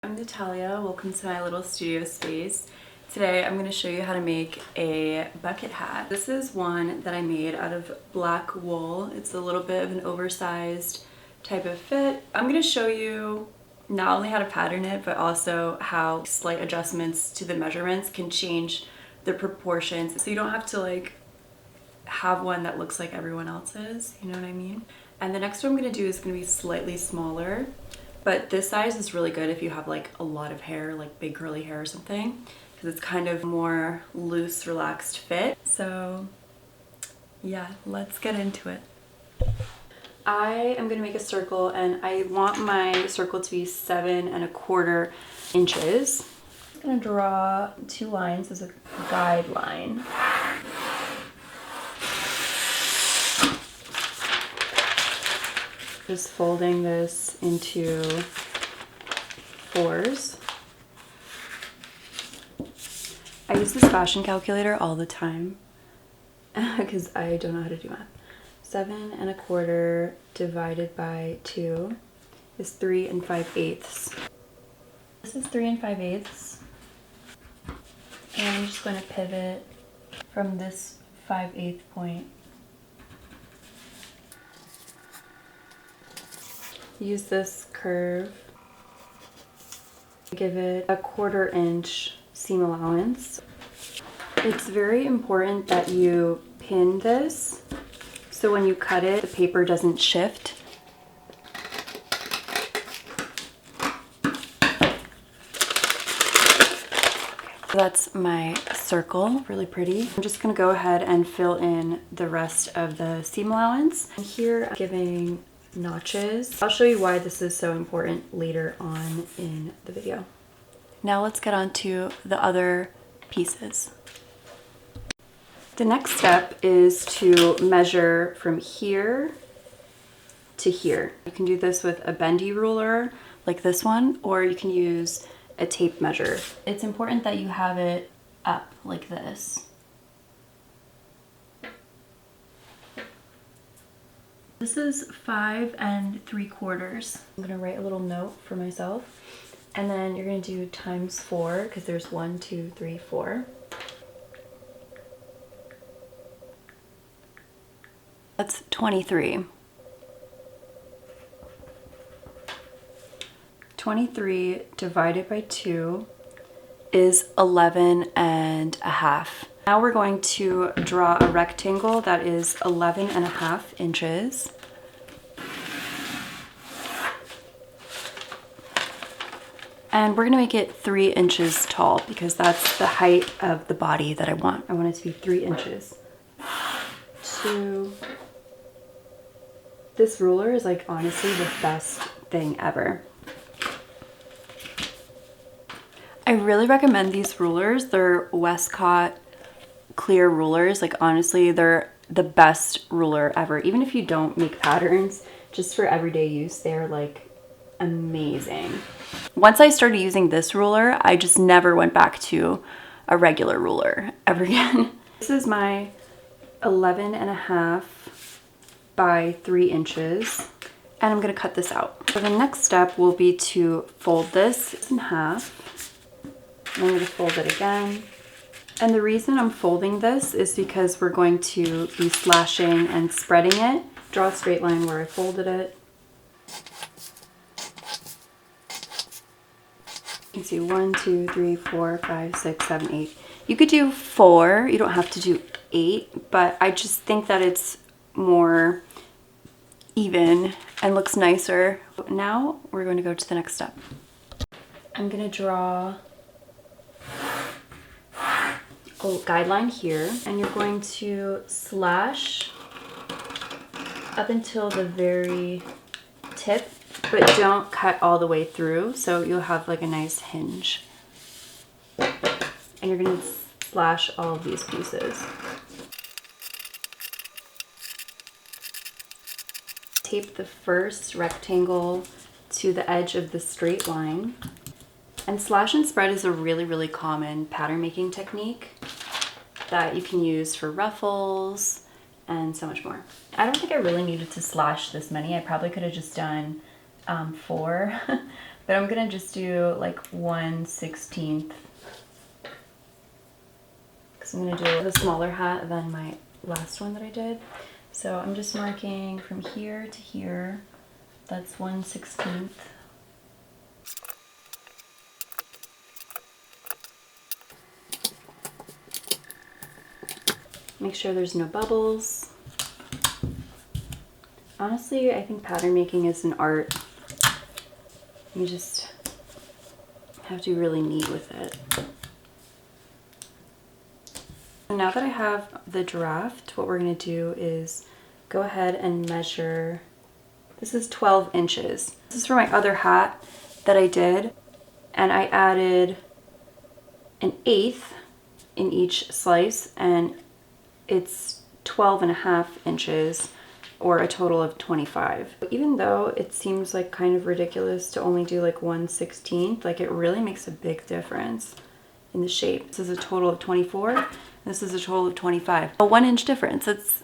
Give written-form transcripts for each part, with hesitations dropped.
I'm Natalia. Welcome to my little studio space. Today I'm going to show you how to make a bucket hat. This is one that I made out of black wool. It's a little bit of an oversized type of fit. I'm going to show you not only how to pattern it, but also how slight adjustments to the measurements can change the proportions. So you don't have to have one that looks like everyone else's, you know what I mean? And the next one I'm going to do is going to be slightly smaller. But this size is really good if you have like a lot of hair, like big curly hair or something, because it's kind of more loose, relaxed fit. So yeah, let's get into it. I am gonna make a circle and I want my circle to be 7¼ inches. I'm gonna draw 2 lines as a guideline. Just folding this into 4s. I use this fashion calculator all the time because I don't know how to do math. 7¼ divided by 2 is 3 5/8. This is 3 5/8. And I'm just going to pivot from this 5/8 point. Use this curve, give it a 1/4 inch seam allowance. It's very important that you pin this so when you cut it, the paper doesn't shift. That's my circle, really pretty. I'm just gonna go ahead and fill in the rest of the seam allowance. And here I'm giving notches. I'll show you why this is so important later on in the video. Now let's get on to the other pieces. The next step is to measure from here to here. You can do this with a bendy ruler like this one, or you can use a tape measure. It's important that you have it up like this. This is 5 3/4. I'm gonna write a little note for myself. And then you're gonna do times 4 because there's 1, 2, 3, 4. That's 23. 23 divided by 2 is 11½. Now we're going to draw a rectangle that is 11½ inches. And we're gonna make it 3 inches tall because that's the height of the body that I want. I want it to be 3 inches. 2. This ruler is like honestly the best thing ever. I really recommend these rulers. They're Westcott clear rulers. Like honestly, they're the best ruler ever. Even if you don't make patterns, just for everyday use, they're like amazing. Once I started using this ruler, I just never went back to a regular ruler ever again. This is my 11½ by 3 inches, and I'm gonna cut this out. So the next step will be to fold this in half. And I'm gonna fold it again. And the reason I'm folding this is because we're going to be slashing and spreading it. Draw a straight line where I folded it. You can see 1, 2, 3, 4, 5, 6, 7, 8. You could do 4, you don't have to do 8, but I just think that it's more even and looks nicer. Now we're going to go to the next step. I'm gonna draw a guideline here, and you're going to slash up until the very tip, but don't cut all the way through, so you'll have like a nice hinge. And you're gonna slash all of these pieces. Tape the first rectangle to the edge of the straight line. And slash and spread is a really, really common pattern making technique that you can use for ruffles and so much more. I don't think I really needed to slash this many. I probably could have just done 4, but I'm gonna just do like 1/16 because I'm gonna do a smaller hat than my last one that I did. So I'm just marking from here to here. That's 1/16. Make sure there's no bubbles. Honestly, I think pattern making is an art. You just have to be really neat with it. Now that I have the draft, what we're going to do is go ahead and measure. This is 12 inches. This is for my other hat that I did, and I added 1/8 in each slice, and it's 12.5 inches, or a total of 25. Even though it seems like kind of ridiculous to only do like 1/16, like it really makes a big difference in the shape. This is a total of 24. This is a total of 25. A 1 inch difference. It's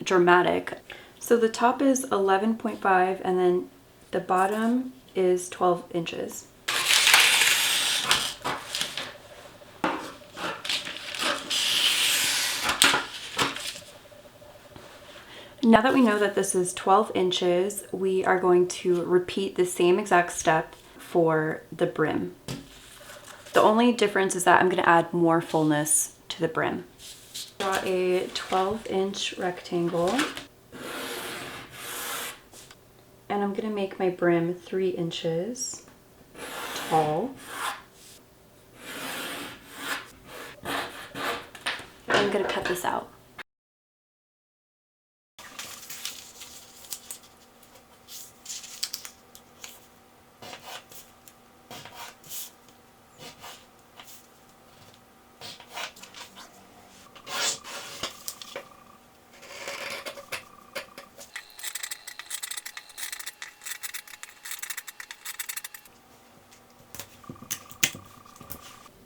dramatic. So the top is 11.5 and then the bottom is 12 inches. Now that we know that this is 12 inches, we are going to repeat the same exact step for the brim. The only difference is that I'm going to add more fullness to the brim. Draw a 12-inch rectangle, and I'm going to make my brim 3 inches tall. I'm going to cut this out.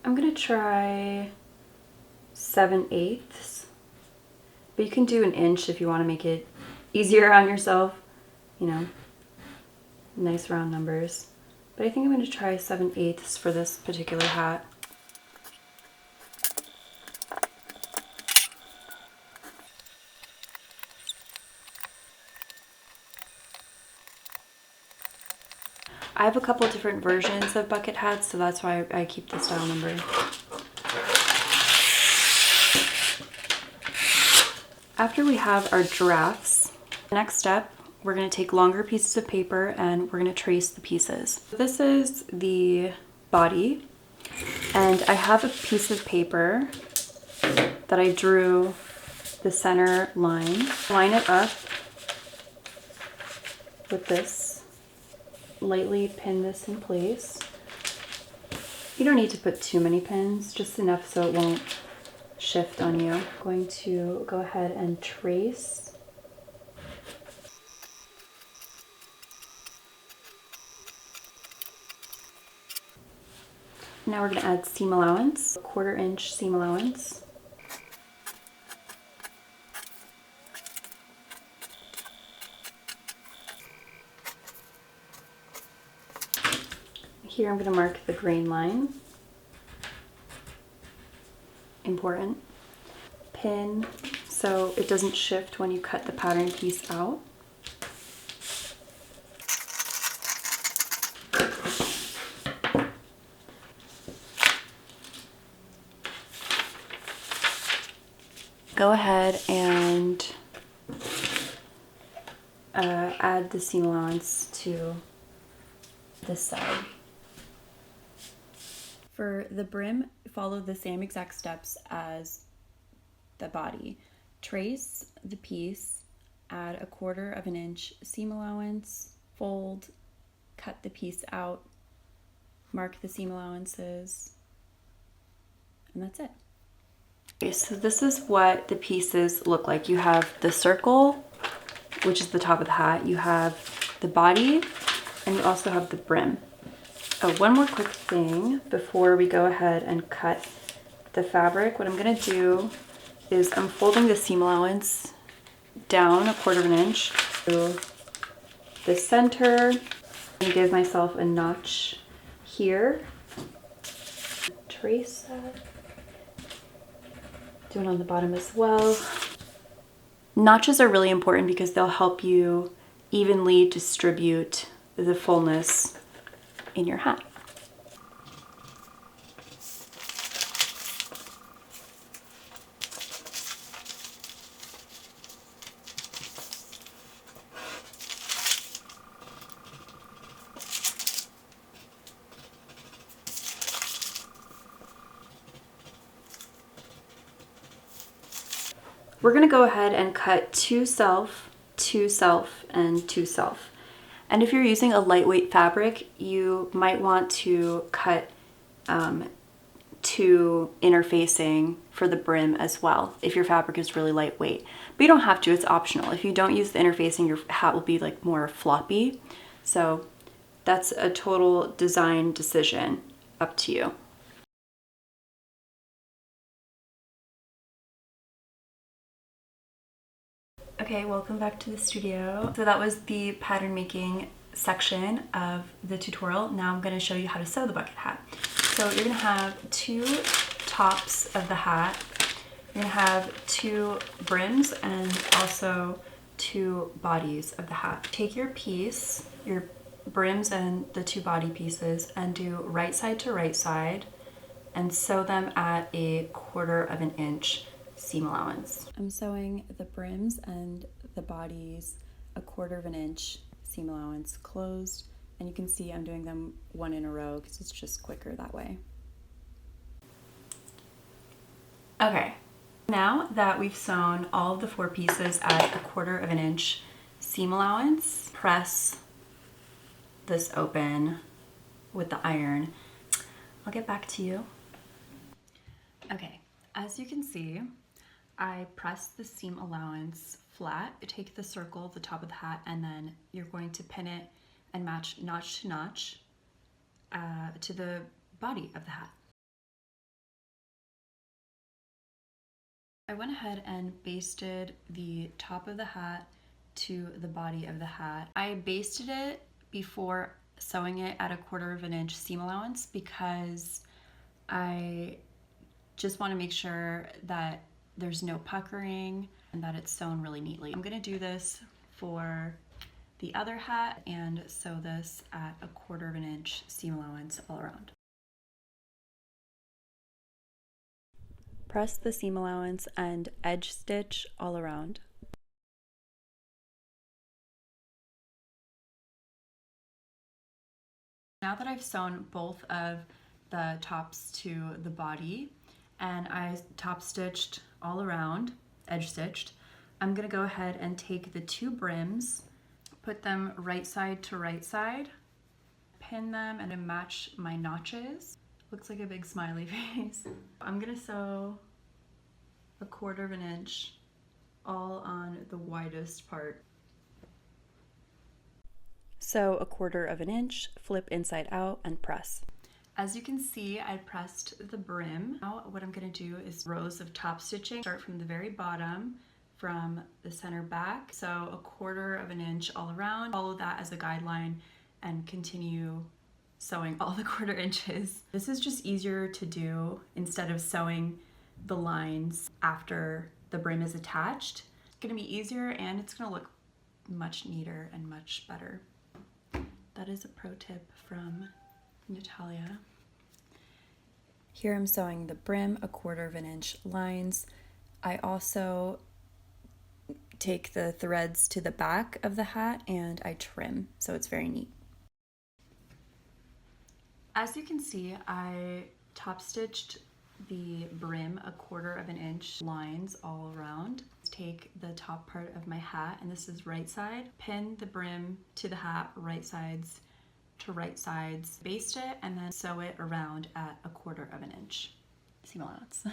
I'm gonna try 7/8, but you can do 1 inch if you want to make it easier on yourself, you know, nice round numbers. But I think I'm gonna try 7/8 for this particular hat. I have a couple of different versions of bucket hats, so that's why I keep the style number. After we have our drafts, the next step, we're going to take longer pieces of paper and we're going to trace the pieces. This is the body, and I have a piece of paper that I drew the center line. Line it up with this. Lightly pin this in place. You don't need to put too many pins, just enough so it won't shift on you. I'm going to go ahead and trace. Now we're going to add seam allowance, 1/4 inch seam allowance. Here I'm going to mark the grain line. Important. Pin so it doesn't shift when you cut the pattern piece out. Go ahead and add the seam allowance to this side. For the brim, follow the same exact steps as the body. Trace the piece, add 1/4 inch seam allowance, fold, cut the piece out, mark the seam allowances, and that's it. Okay, so this is what the pieces look like. You have the circle, which is the top of the hat, you have the body, and you also have the brim. Oh, one more quick thing before we go ahead and cut the fabric. What I'm going to do is I'm folding the seam allowance down 1/4 inch to the center, I'm gonna give myself a notch here. Trace that. Do it on the bottom as well. Notches are really important because they'll help you evenly distribute the fullness in your hat. We're gonna go ahead and cut 2 self, 2 self, and 2 self. And if you're using a lightweight fabric, you might want to cut 2 interfacing for the brim as well, if your fabric is really lightweight. But you don't have to, it's optional. If you don't use the interfacing, your hat will be like more floppy. So that's a total design decision, up to you. Okay, welcome back to the studio. So that was the pattern making section of the tutorial. Now I'm going to show you how to sew the bucket hat. So you're going to have 2 tops of the hat. You're going to have 2 brims and also 2 bodies of the hat. Take your piece, your brims and the 2 body pieces, and do right side to right side and sew them at a 1/4 inch seam allowance. I'm sewing the brims and the bodies a 1/4 inch seam allowance closed, and you can see I'm doing them 1 in a row because it's just quicker that way. Okay, now that we've sewn all of the 4 pieces at a 1/4 inch seam allowance, press this open with the iron. I'll get back to you. Okay, as you can see, I press the seam allowance flat. Take the circle at the top of the hat, and then you're going to pin it and match notch to notch to the body of the hat. I went ahead and basted the top of the hat to the body of the hat. I basted it before sewing it at a 1/4 inch seam allowance because I just want to make sure that there's no puckering and that it's sewn really neatly. I'm gonna do this for the other hat and sew this at a 1/4 inch seam allowance all around. Press the seam allowance and edge stitch all around. Now that I've sewn both of the tops to the body and I top stitched all around, edge stitched, I'm gonna go ahead and take the 2 brims, put them right side to right side, pin them and match my notches. Looks like a big smiley face. I'm gonna sew a 1/4 inch all on the widest part. Sew a 1/4 inch, flip inside out and press. As you can see, I pressed the brim. Now what I'm gonna do is rows of top stitching. Start from the very bottom, from the center back. So a 1/4 inch all around. Follow that as a guideline and continue sewing all the 1/4 inches. This is just easier to do instead of sewing the lines after the brim is attached. It's gonna be easier and it's gonna look much neater and much better. That is a pro tip from Natalia. Here I'm sewing the brim a 1/4 inch lines. I also take the threads to the back of the hat and I trim, so it's very neat. As you can see, I top stitched the brim a 1/4 inch lines all around. Take the top part of my hat, and this is right side, pin the brim to the hat, right sides to right sides, baste it, and then sew it around at a 1/4 inch seam allowance.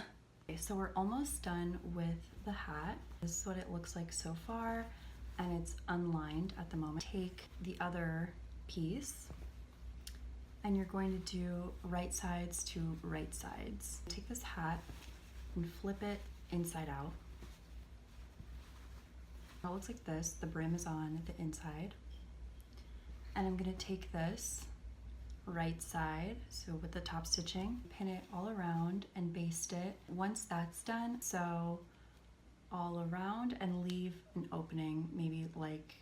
Okay, so we're almost done with the hat. This is what it looks like so far, and it's unlined at the moment. Take the other piece, and you're going to do right sides to right sides. Take this hat and flip it inside out. It looks like this. The brim is on the inside. And I'm gonna take this right side, so with the top stitching, pin it all around and baste it. Once that's done, sew all around and leave an opening, maybe like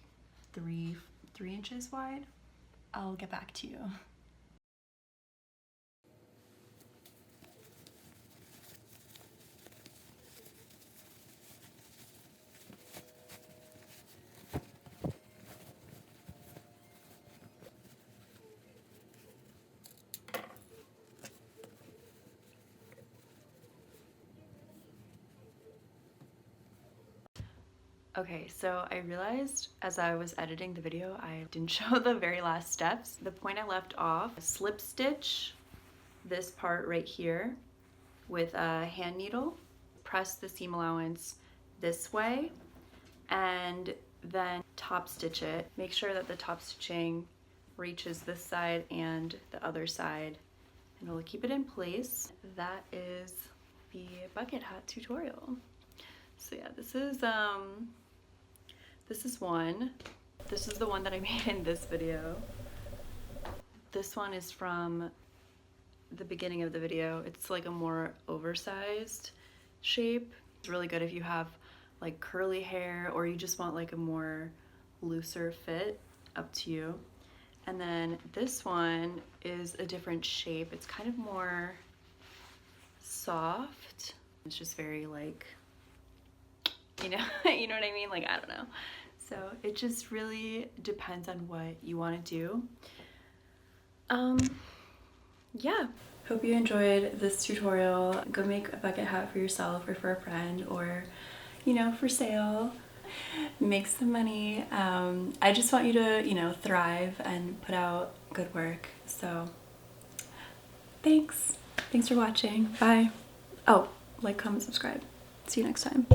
three inches wide. I'll get back to you. Okay, so I realized as I was editing the video, I didn't show the very last steps. The point I left off, slip stitch this part right here with a hand needle, press the seam allowance this way, and then top stitch it. Make sure that the top stitching reaches this side and the other side, and it'll keep it in place. That is the bucket hat tutorial. So yeah, this is one. This is the one that I made in this video. This one is from the beginning of the video. It's like a more oversized shape. It's really good if you have like curly hair or you just want like a more looser fit, up to you. And then this one is a different shape. It's kind of more soft. It's just very like, you know, you know what I mean? Like, I don't know. So it just really depends on what you want to do. Yeah. Hope you enjoyed this tutorial. Go make a bucket hat for yourself or for a friend, or, you know, for sale. Make some money. I just want you to, you know, thrive and put out good work. So thanks. Thanks for watching. Bye. Oh, like, comment, subscribe. See you next time.